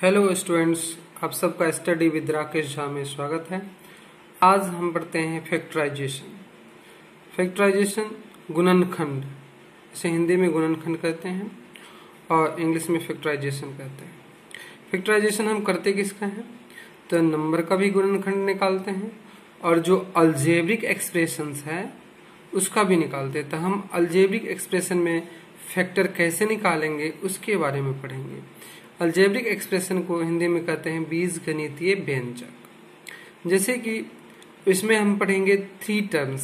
Hello students, आप सबका study with Rakesh Jha में स्वागत है। आज हम पढ़ते हैं फैक्टराइजेशन। फैक्टराइजेशन गुणनखंड, इसे हिंदी में गुणनखंड कहते हैं और इंग्लिश में फैक्टराइजेशन कहते हैं। फैक्टराइजेशन हम करते किसका है, तो नंबर का भी गुणनखंड निकालते हैं और जो अलजेब्रिक एक्सप्रेशंस है उसका भी निकालते हैं। तो हम अलजेब्रिक एक्सप्रेशन में फैक्टर कैसे निकालेंगे उसके बारे में पढ़ेंगे। अलजेब्रिक एक्सप्रेशन को हिंदी में कहते हैं बीजगणितीय व्यंजक। जैसे कि इसमें हम पढ़ेंगे 3 टर्म्स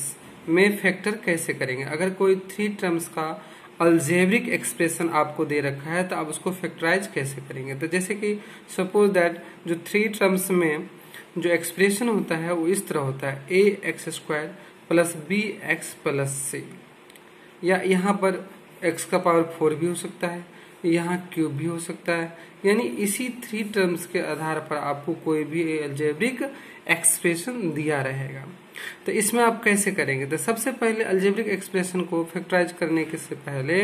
में फैक्टर कैसे करेंगे। अगर कोई 3 टर्म्स का अलजेब्रिक एक्सप्रेशन आपको दे रखा है तो आप उसको फैक्टराइज कैसे करेंगे। तो जैसे कि सपोज दैट जो 3 टर्म्स में जो एक्सप्रेशन होता है वो इस तरह होता है ax² plus bx plus c, या यहाँ पर x का पावर 4 भी हो सकता है, यहाँ क्यूब भी हो सकता है। यानी इसी 3 टर्म्स के आधार पर आपको कोई भी अलजेब्रिक एक्सप्रेशन दिया रहेगा। तो इसमें आप कैसे करेंगे, तो सबसे पहले अलजेब्रिक एक्सप्रेशन को फैक्टराइज करने के से पहले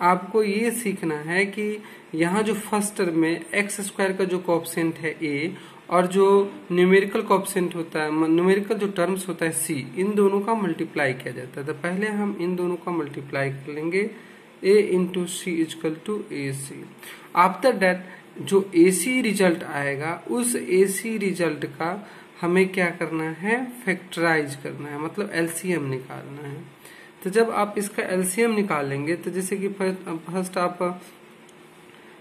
आपको ये सीखना है कि यहाँ जो फर्स्ट टर्म में x² का जो कोएफिशिएंट है a और जो न्यूमेरिकल कोएफिशिएंट होता है, न्यूमेरिकल जो टर्म्स होता है c, इन दोनों का मल्टीप्लाई किया जाता है। तो पहले हम इन दोनों का मल्टीप्लाई कर लेंगे a into C equal to A C. After that जो AC रिजल्ट आएगा उस AC रिजल्ट का हमें क्या करना है, फैक्टराइज करना है, मतलब LCM निकालना है। तो जब आप इसका LCM निकालेंगे तो जैसे कि फर्स्ट आप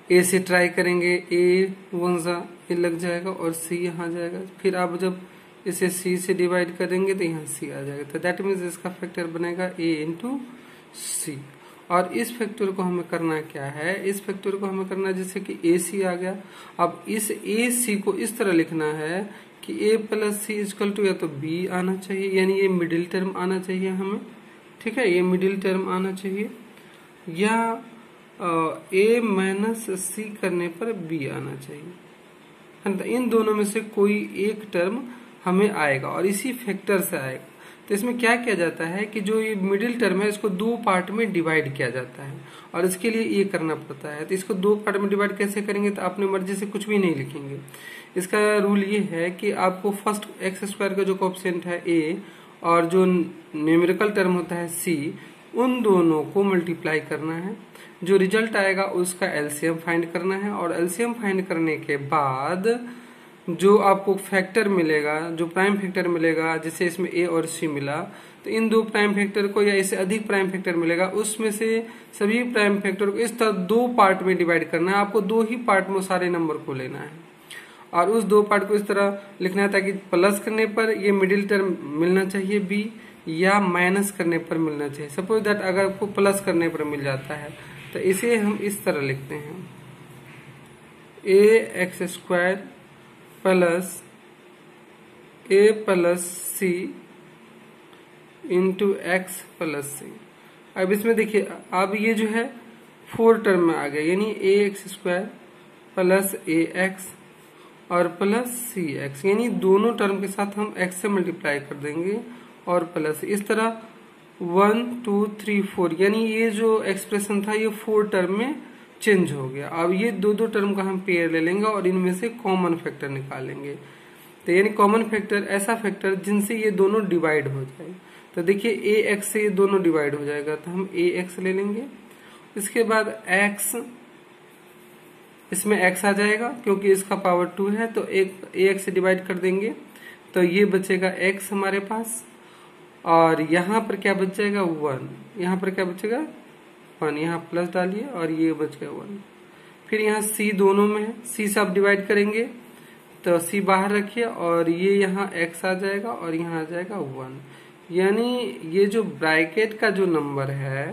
A से ट्राई करेंगे, A 1 ये लग जाएगा और C यहाँ जाएगा। फिर आप जब इसे C से डिवाइड करेंगे तो यहाँ C आ जाएगा। तो दैट मीन्स इसका फैक्टर बनेगा A इंटू C। और इस फैक्टर को हमें करना क्या है, इस फैक्टर को हमें करना है जैसे कि AC आ गया। अब इस AC को इस तरह लिखना है कि A plus C equal to या तो B आना चाहिए, यानी ये मिडिल टर्म आना चाहिए हमें, ठीक है, ये मिडिल टर्म आना चाहिए, या A माइनस सी करने पर B आना चाहिए। तो इन दोनों में से कोई एक टर्म हमें आएगा और इसी फैक्टर से आएगा। तो इसमें क्या किया जाता है कि जो ये मिडिल टर्म है इसको 2 पार्ट में डिवाइड किया जाता है और इसके लिए ये करना पड़ता है। तो इसको 2 पार्ट में डिवाइड कैसे करेंगे, तो अपनी मर्जी से कुछ भी नहीं लिखेंगे। इसका रूल ये है कि आपको फर्स्ट x² का जो कोएफिशिएंट है a और जो न्यूमेरिकल टर्म होता है c, उन दोनों को मल्टीप्लाई करना है। जो रिजल्ट आएगा उसका LCM फाइंड करना है और LCM फाइंड करने के बाद जो आपको फैक्टर मिलेगा, जो प्राइम फैक्टर मिलेगा, जैसे इसमें a और c मिला, तो इन 2 प्राइम फैक्टर को या इससे अधिक प्राइम फैक्टर मिलेगा, उसमें से सभी प्राइम फैक्टर को इस तरह 2 पार्ट में डिवाइड करना है। आपको 2 ही पार्ट में सारे नंबर को लेना है और उस 2 पार्ट को इस तरह लिखना है ताकि प्लस करने पर ये मिडिल टर्म मिलना चाहिए b, या माइनस करने पर मिलना चाहिए। सपोज दैट अगर आपको प्लस करने पर मिल जाता है तो इसे हम इस तरह लिखते हैं ax² plus a plus C into X plus C. अब इसमें देखिए, अब ये जो है 4 टर्म में आ गया, यानी ax² प्लस ax और प्लस cx, यानी दोनों टर्म के साथ हम x से मल्टीप्लाई कर देंगे और प्लस इस तरह 1 2 3 4, यानी ये जो एक्सप्रेशन था ये 4 टर्म में चेंज हो गया। अब ये 2 टर्म का हम पेयर ले लेंगे और इनमें से कॉमन फैक्टर निकालेंगे। तो यानी कॉमन फैक्टर ऐसा फैक्टर जिनसे ये दोनों डिवाइड हो जाए। तो देखिए ax से ये दोनों डिवाइड हो जाएगा तो हम ax ले लेंगे। इसके बाद x, इसमें x आ जाएगा क्योंकि इसका पावर 2 है, तो एक ax से डिवाइड कर देंगे तो ये बचेगा x हमारे पास, और यहाँ पर क्या बच जाएगा 1, यहाँ पर क्या बचेगा 1, यहाँ प्लस डालिए और ये बच गया 1। फिर यहाँ c दोनों में है, c से आप डिवाइड करेंगे तो c बाहर रखिए और ये यहाँ x आ जाएगा और यहाँ आ जाएगा 1। यानी ये जो ब्रैकेट का जो नंबर है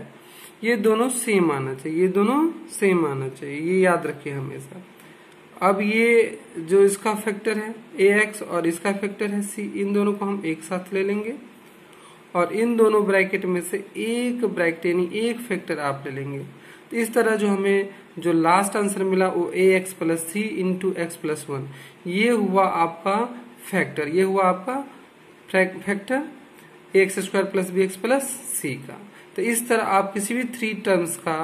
ये दोनों सेम आना चाहिए, ये दोनों सेम आना चाहिए, ये याद रखिए हमेशा। अब ये जो इसका फैक्टर है ax और इसका फैक्टर है c, इन दोनों को हम एक साथ ले लेंगे और इन दोनों ब्रैकेट में से एक ब्रैकेट यानी एक फैक्टर आप ले लेंगे। तो इस तरह जो हमें जो लास्ट आंसर मिला वो ax plus C into X plus 1, ये हुआ आपका फैक्टर, ये हुआ आपका factor ax² plus bx plus C का। तो इस तरह आप किसी भी 3 टर्म्स का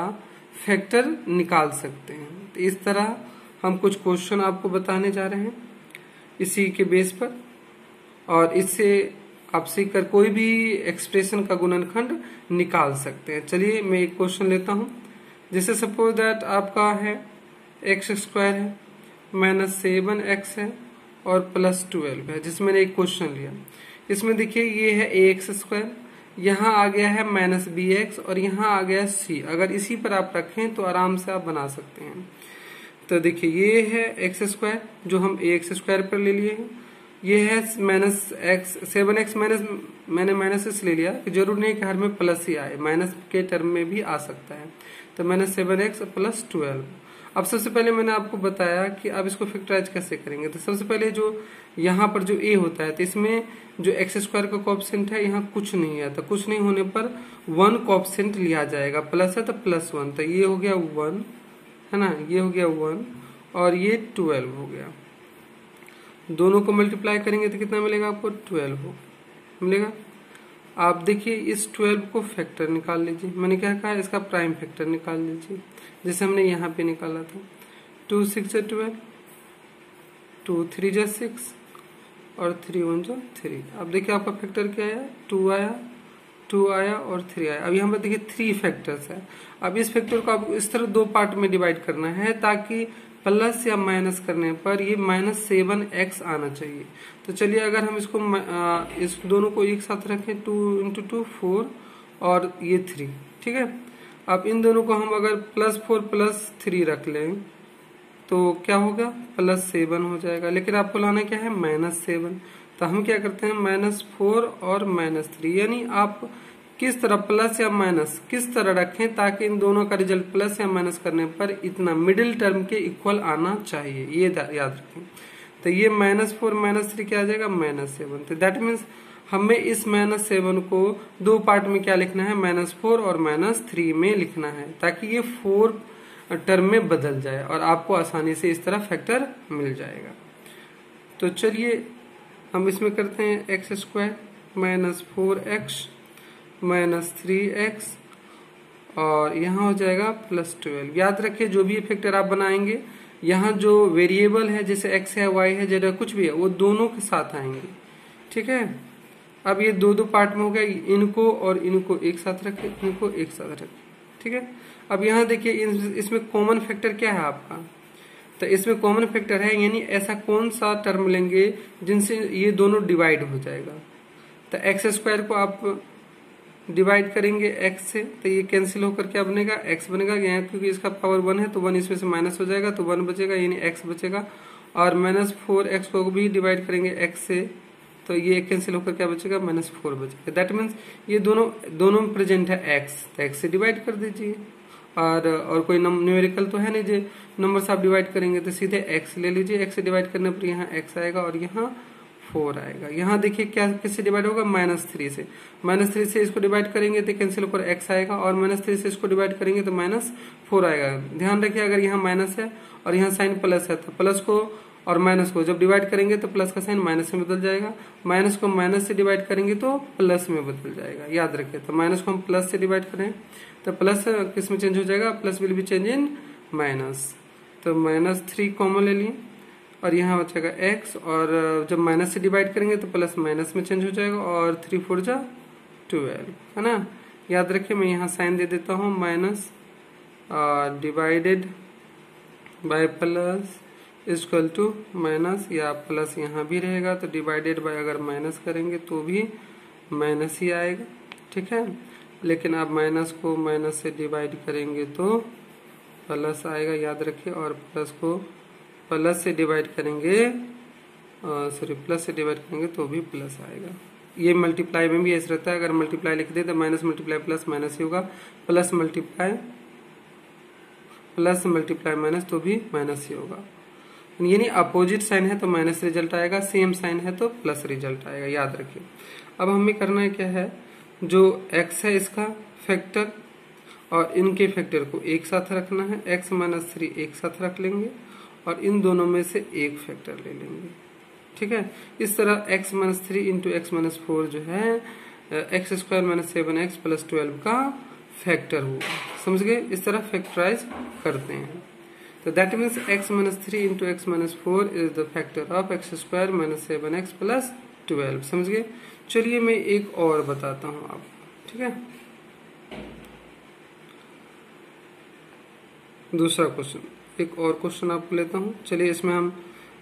फैक्टर निकाल सकते हैं। तो इस तरह हम कुछ क्वेश्चन आपको बताने जा रहे हैं इसी के बेस पर, और इससे आप सीखकर कोई भी एक्सप्रेशन का गुणनखंड निकाल सकते हैं। चलिए मैं एक क्वेश्चन लेता हूं। जैसे सपोज दैट आपका है x² है -7x है और +12 है, जिसमें मैंने एक क्वेश्चन लिया। इसमें देखिए ये है ax², यहाँ आ गया है -bx और यहाँ आ गया c। अगर इसी पर आप रखें तो आराम से आप बना सकते हैं। तो देखिए ये है x² जो हम ax² पर ले लिए हैं, ये है -7x मैंने माइनस इसलिए लिया कि जरूर नहीं कि हर में प्लस ही आए, माइनस के टर्म में भी आ सकता है। तो -7x + 12। अब सबसे पहले मैंने आपको बताया कि अब इसको फैक्टराइज कैसे करेंगे। तो सबसे पहले जो यहाँ पर जो a होता है, तो इसमें जो x² का कोएफिशिएंट है यहाँ कुछ नहीं है, तो कुछ नहीं होने पर 1 कोएफिशिएंट लिया जाएगा, प्लस है तो +1। तो ये हो गया 1 है ना, ये हो गया 1 और ये 12 हो गया। दोनों को मल्टीप्लाई करेंगे तो कितना मिलेगा आपको, 12 हो मिलेगा। आप देखिए इस 12 को फैक्टर निकाल लीजिए। मैंने क्या कहा, इसका प्राइम फैक्टर निकाल लीजिए, जैसे हमने यहाँ पे निकाला था। 2 6 × 12, 2 3 × 6 और 3 1 × 3। अब देखिए आपका फैक्टर क्या आया, 2 आया, 2 आया और 3 आया। अब यहाँ पर देखिए 3 फैक्टर्स है। अब इस फैक्टर को आप इस तरह 2 पार्ट में डिवाइड करना है ताकि प्लस या माइनस करने पर ये -7x आना चाहिए। तो चलिए अगर हम इसको इस दोनों को एक साथ रखें, 2 × 2 4 और ये 3, ठीक है। अब इन दोनों को हम अगर +4 + 3 रख लें तो क्या होगा, +7 हो जाएगा। लेकिन आपको लाना क्या है, -7। तो हम क्या करते हैं, -4 और -3, यानी आप किस तरह प्लस या माइनस किस तरह रखें ताकि इन दोनों का रिजल्ट प्लस या माइनस करने पर इतना मिडिल टर्म के इक्वल आना चाहिए, ये याद रखें। तो ये -4 -3 क्या आ जाएगा, -7। तो दैट मीन्स हमें इस -7 को 2 पार्ट में क्या लिखना है, -4 और -3 में लिखना है ताकि ये 4 टर्म में बदल जाए और आपको आसानी से इस तरह फैक्टर मिल जाएगा। तो चलिए हम इसमें करते हैं x² -4x -3x और यहाँ हो जाएगा +12। याद रखिए जो भी फैक्टर आप बनाएंगे, यहाँ जो वेरिएबल है जैसे x है y है z है कुछ भी है, वो दोनों के साथ आएंगे, ठीक है। अब ये 2 पार्ट में हो गया, इनको और इनको एक साथ रखें, इनको एक साथ रखें, ठीक है। अब यहाँ देखिए इसमें कॉमन फैक्टर क्या है आपका, तो इसमें कॉमन फैक्टर है, यानी ऐसा कौन सा टर्म लेंगे जिनसे ये दोनों डिवाइड हो जाएगा। तो x² को आप डिवाइड करेंगे x से, तो ये कैंसिल होकर क्या बनेगा, x बनेगा। यहाँ क्योंकि इसका पावर 1 है तो 1 इसमें से माइनस हो जाएगा तो 1 बचेगा, यानी x बचेगा। और -4x को भी डिवाइड करेंगे x से, तो ये कैंसिल होकर क्या बचेगा, -4 बचेगा। दैट मीन्स ये दोनों में प्रेजेंट है x, तो x से डिवाइड कर दीजिए। और कोई न्यूमेरिकल तो है नहीं जो नंबर से आप डिवाइड करेंगे, तो सीधे x ले लीजिए। x से डिवाइड करने पर यहाँ x आएगा और यहाँ 4 आएगा। यहाँ देखिए क्या किससे डिवाइड होगा, -3 से। -3 से इसको डिवाइड करेंगे तो कैंसिल होकर x आएगा और -3 से इसको डिवाइड करेंगे तो -4 आएगा। ध्यान रखिए अगर यहाँ माइनस है और यहाँ साइन प्लस है तो प्लस को और माइनस को जब डिवाइड करेंगे तो प्लस का साइन माइनस में बदल जाएगा, माइनस को माइनस से डिवाइड करेंगे तो प्लस में बदल जाएगा। याद रखिए, तो माइनस को हम प्लस से डिवाइड करें तो प्लस किस में चेंज हो जाएगा, plus will be change in minus. तो -3 कॉमन ले लिए और यहाँ बचेगा x, और जब माइनस से डिवाइड करेंगे तो प्लस माइनस में चेंज हो जाएगा और 3 4 जा 12 है ना। याद रखिए मैं यहाँ साइन दे देता हूँ, minus divided by plus equal to minus, या प्लस यहाँ भी रहेगा तो डिवाइडेड बाय अगर माइनस करेंगे तो भी माइनस ही आएगा, ठीक है। लेकिन आप माइनस को माइनस से डिवाइड करेंगे तो प्लस आएगा, याद रखिए। और प्लस को प्लस से डिवाइड करेंगे प्लस से डिवाइड करेंगे तो भी प्लस आएगा। ये मल्टीप्लाई में भी ऐसा रहता है, अगर मल्टीप्लाई लिख दे तो माइनस मल्टीप्लाई प्लस माइनस ही होगा, प्लस मल्टीप्लाई माइनस तो भी माइनस ही होगा। यानी अपोजिट साइन है तो माइनस रिजल्ट आएगा, सेम साइन है तो प्लस रिजल्ट आएगा, याद रखिए। अब हमें करना है क्या है, जो x है इसका फैक्टर और इनके फैक्टर को एक साथ रखना है। x - 3 एक साथ रख लेंगे और इन दोनों में से एक फैक्टर ले लेंगे, ठीक है। इस तरह x - 3 × x - 4 जो है x² - 7x + 12 का फैक्टर हुआ, समझ गए। इस तरह फैक्टराइज करते हैं। तो तो that means x minus 3 into x minus 4 is the factor of x square minus 7x plus 12। समझ गए। चलिए मैं एक और बताता हूँ आपको, ठीक है। दूसरा क्वेश्चन, एक और क्वेश्चन आपको लेता हूँ। चलिए इसमें हम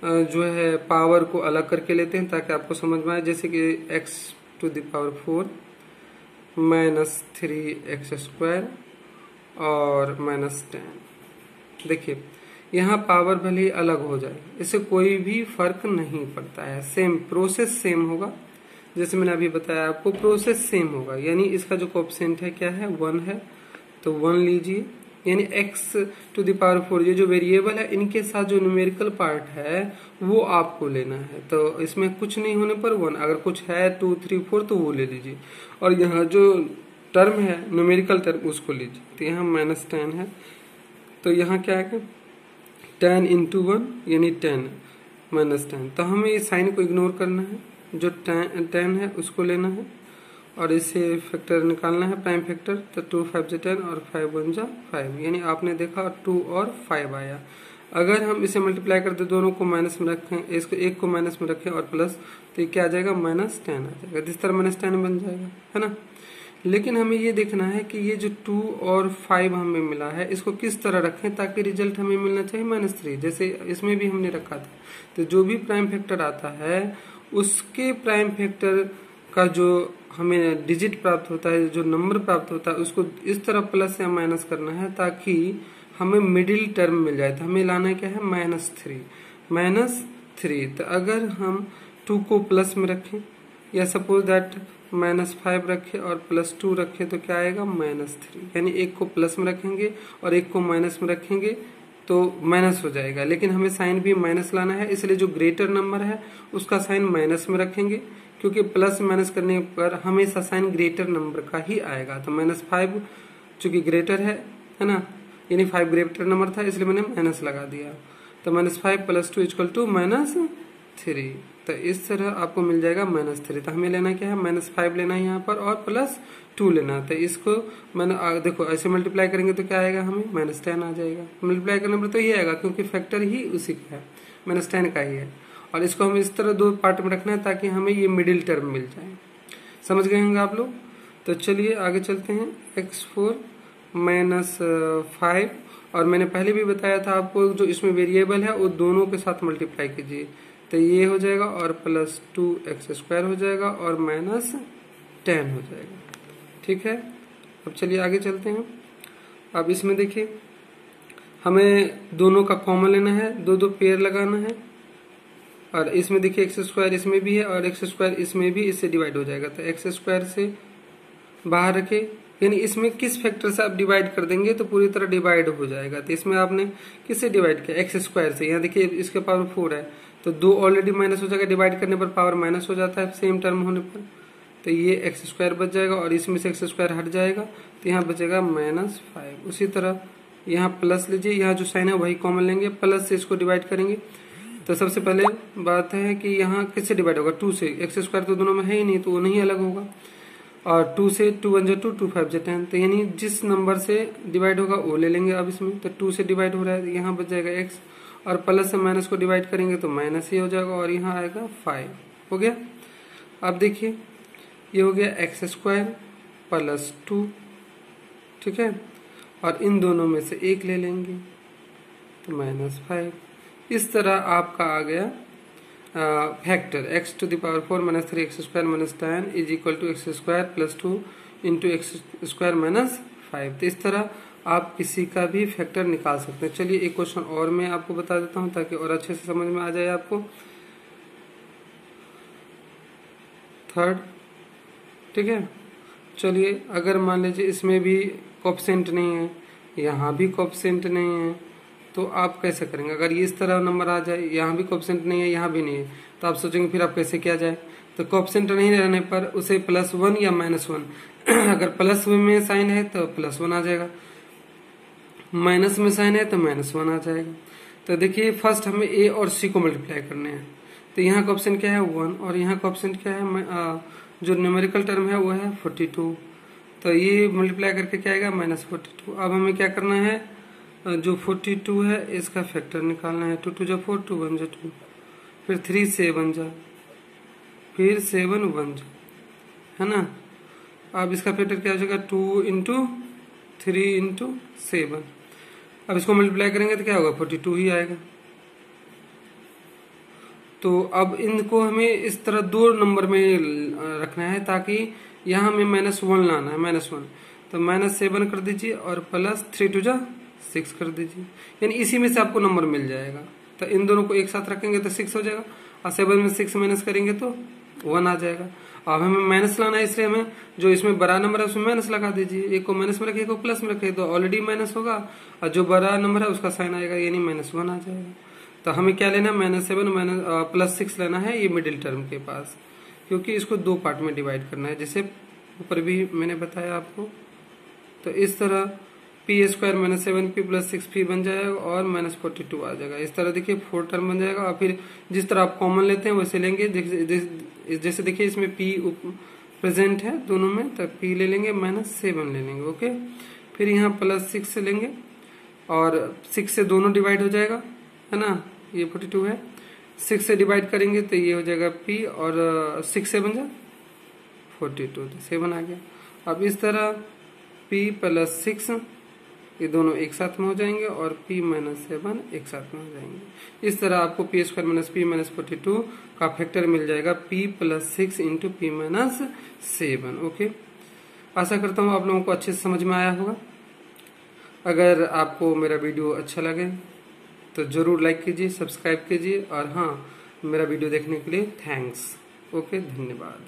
जो है पावर को अलग करके लेते हैं ताकि आपको समझ में आए। जैसे कि x to the power 4 minus 3x square और माइनस 10। देखिए यहाँ पावर भले ही अलग हो जाए, इससे कोई भी फर्क नहीं पड़ता है, सेम प्रोसेस सेम होगा। जैसे मैंने अभी बताया आपको, प्रोसेस सेम होगा। यानी इसका जो कोएफिशिएंट है क्या है, 1 है, तो 1 लीजिए। यानी x टू द पावर 4 ये जो वेरिएबल है, इनके साथ जो न्यूमेरिकल पार्ट है वो आपको लेना है। तो इसमें कुछ नहीं होने पर 1, अगर कुछ है 2 3 4 तो वो ले लीजिए। और यहाँ जो टर्म है न्यूमेरिकल टर्म उसको लीजिए। तो यहाँ माइनस 10 है, तो यहाँ क्या है 10 इंटू 1 यानी 10 माइनस 10। तो हमें इस साइन को इग्नोर करना है, जो 10 है उसको लेना है और इसे फैक्टर निकालना है, प्राइम फैक्टर। तो 2 5 जा 10 और 5 1 जा 5, यानी आपने देखा 2 और 5 आया। अगर हम इसे मल्टीप्लाई करते दोनों को माइनस में रखें, इसको एक को माइनस में रखें और प्लस, तो ये क्या आ जाएगा माइनस 10 आ जाएगा। जिस तरह माइनस 10 बन जाएगा, है ना। लेकिन हमें ये देखना है कि ये जो 2 और 5 हमें मिला है इसको किस तरह रखें ताकि रिजल्ट हमें मिलना चाहिए -3, जैसे इसमें भी हमने रखा था। तो जो भी प्राइम फैक्टर आता है उसके प्राइम फैक्टर का जो हमें डिजिट प्राप्त होता है, जो नंबर प्राप्त होता है, उसको इस तरह प्लस या माइनस करना है ताकि हमें मिडिल टर्म मिल जाए। तो हमें लाना क्या है -3। तो अगर हम 2 को प्लस में रखें या सपोज दैट -5 रखें और +2 रखें तो क्या आएगा -3। यानी एक को प्लस में रखेंगे और एक को माइनस में रखेंगे तो माइनस हो जाएगा। लेकिन हमें साइन भी माइनस लाना है, इसलिए जो ग्रेटर नंबर है उसका साइन माइनस में रखेंगे, क्योंकि प्लस माइनस करने पर हमेशा साइन ग्रेटर नंबर का ही आएगा। तो -5 चूंकि ग्रेटर है ना, यानी 5 ग्रेटर नंबर था इसलिए मैंने माइनस लगा दिया। तो -5 + 2 = -3। तो इस तरह आपको मिल जाएगा -3। तो हमें लेना क्या है, -5 लेना है यहाँ पर और +2 लेना। तो इसको मैंने देखो ऐसे मल्टीप्लाई करेंगे तो क्या आएगा, हमें -10 आ जाएगा। मल्टीप्लाई करने पर तो ये आएगा क्योंकि फैक्टर ही उसी का है, -10 का ही है। और इसको हम इस तरह 2 पार्ट में रखना है ताकि हमें ये मिडिल टर्म मिल जाए। समझ गए होंगे आप लोग। तो चलिए आगे चलते हैं। x4 -5, और मैंने पहले भी बताया था आपको जो इसमें वेरिएबल है वो दोनों के साथ मल्टीप्लाई कीजिए, तो ये हो जाएगा और +2x² हो जाएगा और -10 हो जाएगा। ठीक है, अब चलिए आगे चलते हैं। अब इसमें देखिए हमें दोनों का कॉमन लेना है, 2 पेयर लगाना है। और इसमें देखिए x² इसमें भी है और x² इसमें भी, इससे डिवाइड हो जाएगा। तो x² से बाहर रखे, यानी इसमें किस फैक्टर से आप डिवाइड कर देंगे तो पूरी तरह डिवाइड हो जाएगा। तो इसमें आपने किससे डिवाइड किया, x² से। यहाँ देखिए इसके पावर 4 है तो 2 ऑलरेडी माइनस हो जाएगा, डिवाइड करने पर पावर माइनस हो जाता है सेम टर्म होने पर। तो ये x² बच जाएगा और इसमें से x² हट जाएगा तो यहाँ बचेगा -5। उसी तरह यहाँ प्लस लीजिए, यहाँ जो साइन है वही कॉमन लेंगे, प्लस से इसको डिवाइड करेंगे। तो सबसे पहले बात है कि यहाँ किससे डिवाइड होगा, 2 से। x² तो दोनों में है ही नहीं तो वो नहीं अलग होगा। और 2 से 2 1 2 2 5 10, तो यानी जिस नंबर से डिवाइड होगा वो ले लेंगे। अब इसमें तो 2 से डिवाइड हो रहा है, यहाँ बच जाएगा x, और प्लस से माइनस को डिवाइड करेंगे तो माइनस ही हो जाएगा और यहाँ आएगा 5। हो गया। अब देखिए ये हो गया x² + 2, ठीक है, और इन दोनों में से एक ले लेंगे तो -5। इस तरह आपका आ गया factor x to the power 4 -3x² - 10 = x² + 2 × x² - 5। तो इस तरह आप किसी का भी फैक्टर निकाल सकते हैं। चलिए एक क्वेश्चन और मैं आपको बता देता हूं ताकि और अच्छे से समझ में आ जाए आपको। 3rd, ठीक है। चलिए अगर मान लीजिए इसमें भी कोएफिशिएंट नहीं है, यहाँ भी कोएफिशिएंट नहीं है, तो आप कैसे करेंगे। अगर ये इस तरह नंबर आ जाए, यहाँ भी कोएफिशिएंट नहीं है, यहाँ भी नहीं है, तो आप सोचेंगे फिर आप कैसे किया जाए। तो कोएफिशिएंट नहीं रहने पर उसे +1 या -1 अगर प्लस में साइन है तो +1 आ जाएगा, माइनस में साइन है तो -1 आ जाएगा। तो देखिए फर्स्ट हमें a और c को मल्टीप्लाई करने हैं। तो यहाँ कोएफिशिएंट क्या है 1 और यहाँ कोएफिशिएंट क्या है, जो न्यूमेरिकल टर्म है वो है 42। तो ये मल्टीप्लाई करके क्या आएगा -42। अब हमें क्या करना है, जो 42 है इसका फैक्टर निकालना है। 2 2 जा 4, 2 1 जा 2, फिर 3 7 जा, फिर 7 1 जा, है ना। अब इसका फैक्टर क्या हो जाएगा, 2 इंटू 3 इंटू 7। अब इसको मल्टीप्लाई करेंगे तो क्या होगा, 42 ही आएगा। तो अब इनको हमें इस तरह दो नंबर में रखना है ताकि यहाँ हमें -1 लाना है, -1। तो -7 कर दीजिए और प्लस 3 2 जा 6 कर दीजिए, यानी इसी में से आपको नंबर मिल जाएगा। तो इन दोनों को एक साथ रखेंगे तो 6 हो जाएगा, और 7 में 6 माइनस करेंगे तो 1 आ जाएगा। अब हमें माइनस लाना है, इसलिए हमें जो इसमें बड़ा नंबर है उसमें माइनस लगा दीजिए। एक को माइनस में रखिए, एक को प्लस में रखिए, तो ऑलरेडी माइनस होगा, और जो बड़ा नंबर है उसका साइन आएगा, यानी -1 आ जाएगा। तो हमें क्या लेना है, -7 प्लस 6 लेना है, ये मिडिल टर्म के पास, क्योंकि इसको दो पार्ट में डिवाइड करना है, जैसे ऊपर भी मैंने बताया आपको। तो इस तरह p² -7p + 6p बन जाएगा और -42 आ जाएगा। इस तरह देखिए 4 टर्म बन जाएगा, और फिर जिस तरह आप कॉमन लेते हैं वैसे लेंगे। जैसे देखिए इसमें p प्रेजेंट है दोनों में, तो p ले लेंगे, -7 ले लेंगे, ओके। फिर यहाँ +6 से लेंगे, और 6 से दोनों डिवाइड हो जाएगा, है ना। ये 42 है, 6 से डिवाइड करेंगे तो ये हो जाएगा p, और 6 से बन जाए 42, तो 7 आ गया। अब इस तरह p + 6 ये दोनों एक साथ में हो जाएंगे, और p - 7 एक साथ में हो जाएंगे। इस तरह आपको p² - p - 42 का फैक्टर मिल जाएगा, p + 6 इंटू p - 7, ओके। आशा करता हूँ आप लोगों को अच्छे से समझ में आया होगा। अगर आपको मेरा वीडियो अच्छा लगे तो जरूर लाइक कीजिए, सब्सक्राइब कीजिए, और हाँ, मेरा वीडियो देखने के लिए थैंक्स, ओके, धन्यवाद।